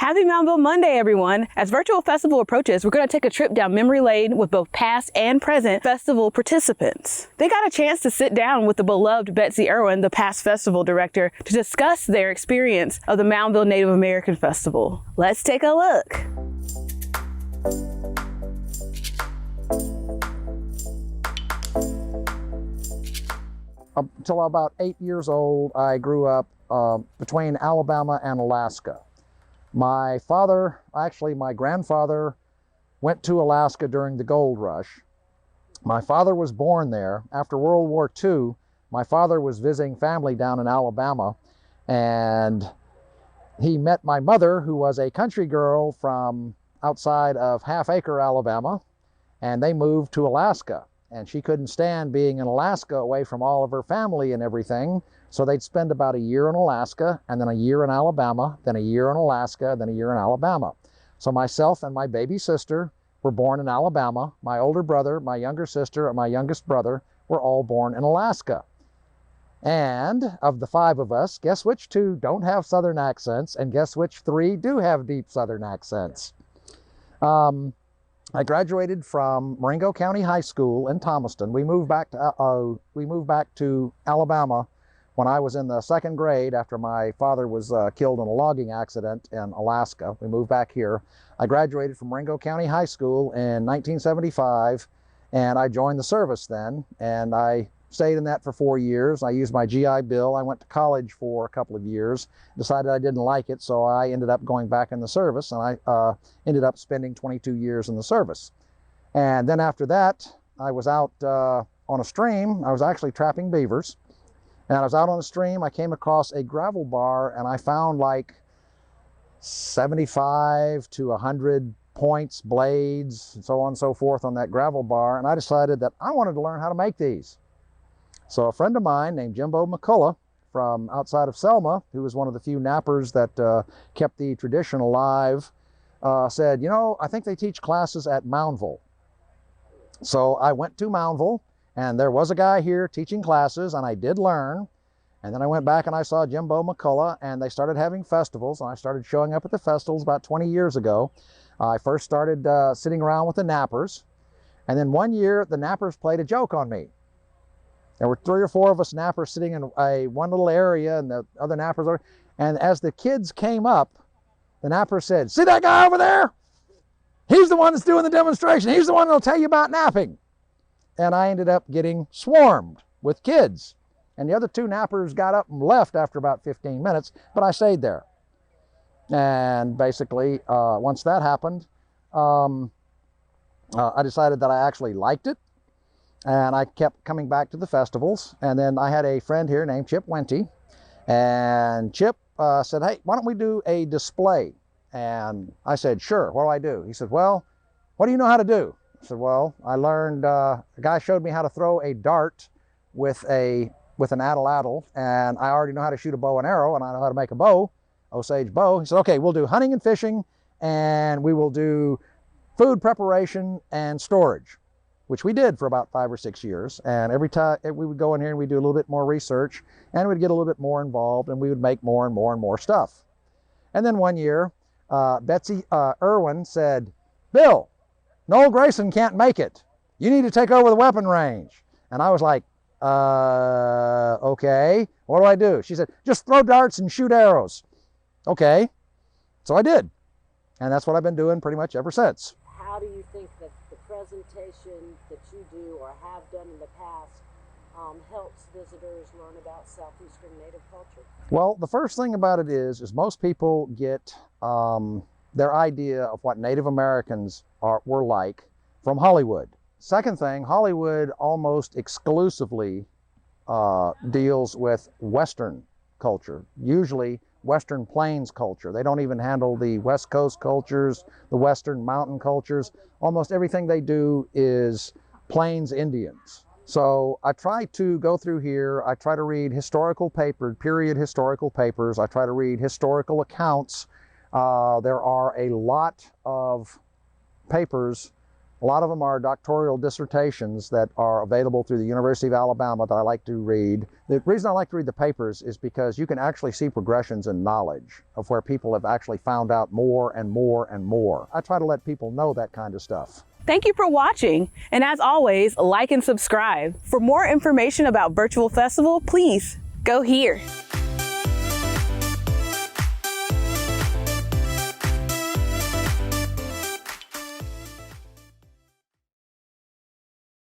Happy Moundville Monday, everyone. As virtual festival approaches, we're going to take a trip down memory lane with both past and present festival participants. They got a chance to sit down with the beloved Betsy Irwin, the past festival director, to discuss their experience of the Moundville Native American Festival. Let's take a look. Until about 8 years old, I grew up between Alabama and Alaska. My father, actually my grandfather, went to Alaska during the gold rush. My father was born there. After World War II, my father was visiting family down in Alabama, and he met my mother, who was a country girl from outside of Half Acre, Alabama, and they moved to Alaska. And she couldn't stand being in Alaska away from all of her family and everything. So they'd spend about a year in Alaska, and then a year in Alabama, then a year in Alaska, then a year in Alabama. So myself and my baby sister were born in Alabama. My older brother, my younger sister, and my youngest brother were all born in Alaska. And of the 5 of us, guess which 2 don't have Southern accents, and guess which 3 do have deep Southern accents? I graduated from Marengo County High School in Thomaston. We moved back to Alabama when I was in the 2nd grade after my father was killed in a logging accident in Alaska. We moved back here. I graduated from Marengo County High School in 1975, and I joined the service then, and I stayed in that for 4 years. I used my GI Bill. I went to college for a couple of years, decided I didn't like it, so I ended up going back in the service, and I ended up spending 22 years in the service. And then after that, I was out on a stream. I was actually trapping beavers, and I was out on a stream. I came across a gravel bar, and I found like 75 to 100 points, blades, and so on and so forth on that gravel bar, and I decided that I wanted to learn how to make these. So a friend of mine named Jimbo McCullough from outside of Selma, who was one of the few nappers that kept the tradition alive, said, you know, I think they teach classes at Moundville. So I went to Moundville, and there was a guy here teaching classes, and I did learn. And then I went back and I saw Jimbo McCullough, and they started having festivals, and I started showing up at the festivals about 20 years ago. I first started sitting around with the nappers, and then one year the nappers played a joke on me. There were 3 or 4 of us nappers sitting in one little area, and the other nappers are, and as the kids came up, the napper said, "See that guy over there? He's the one that's doing the demonstration. He's the one that'll tell you about napping." And I ended up getting swarmed with kids. And the other 2 nappers got up and left after about 15 minutes, but I stayed there. And basically, once that happened, I decided that I actually liked it. And I kept coming back to the festivals. And then I had a friend here named Chip Wenty. And Chip said, "Hey, why don't we do a display?" And I said, "Sure, what do I do?" He said, "Well, what do you know how to do?" I said, "Well, I learned, a guy showed me how to throw a dart with an atlatl, and I already know how to shoot a bow and arrow, and I know how to make a bow, Osage bow." He said, "Okay, we'll do hunting and fishing, and we will do food preparation and storage," which we did for about 5 or 6 years. And every time we would go in here and we'd do a little bit more research, and we'd get a little bit more involved, and we would make more and more and more stuff. And then one year, Betsy Irwin said, "Bill, Noel Grayson can't make it. You need to take over the weapon range." And I was like, okay, what do I do? She said, "Just throw darts and shoot arrows." Okay, so I did. And that's what I've been doing pretty much ever since. How do you think that the presentation that you do or have done in the past helps visitors learn about Southeastern Native culture? Well, the first thing about it is most people get their idea of what Native Americans were like from Hollywood. Second thing, Hollywood almost exclusively deals with Western culture, usually Western Plains culture. They don't even handle the West Coast cultures, the Western mountain cultures. Almost everything they do is Plains Indians. So I try to go through here, I try to read historical papers, period historical papers, I try to read historical accounts. There are a lot of papers A lot of them are doctoral dissertations that are available through the University of Alabama that I like to read. The reason I like to read the papers is because you can actually see progressions in knowledge of where people have actually found out more and more and more. I try to let people know that kind of stuff. Thank you for watching, and as always, like and subscribe. For more information about Virtual Festival, please go here.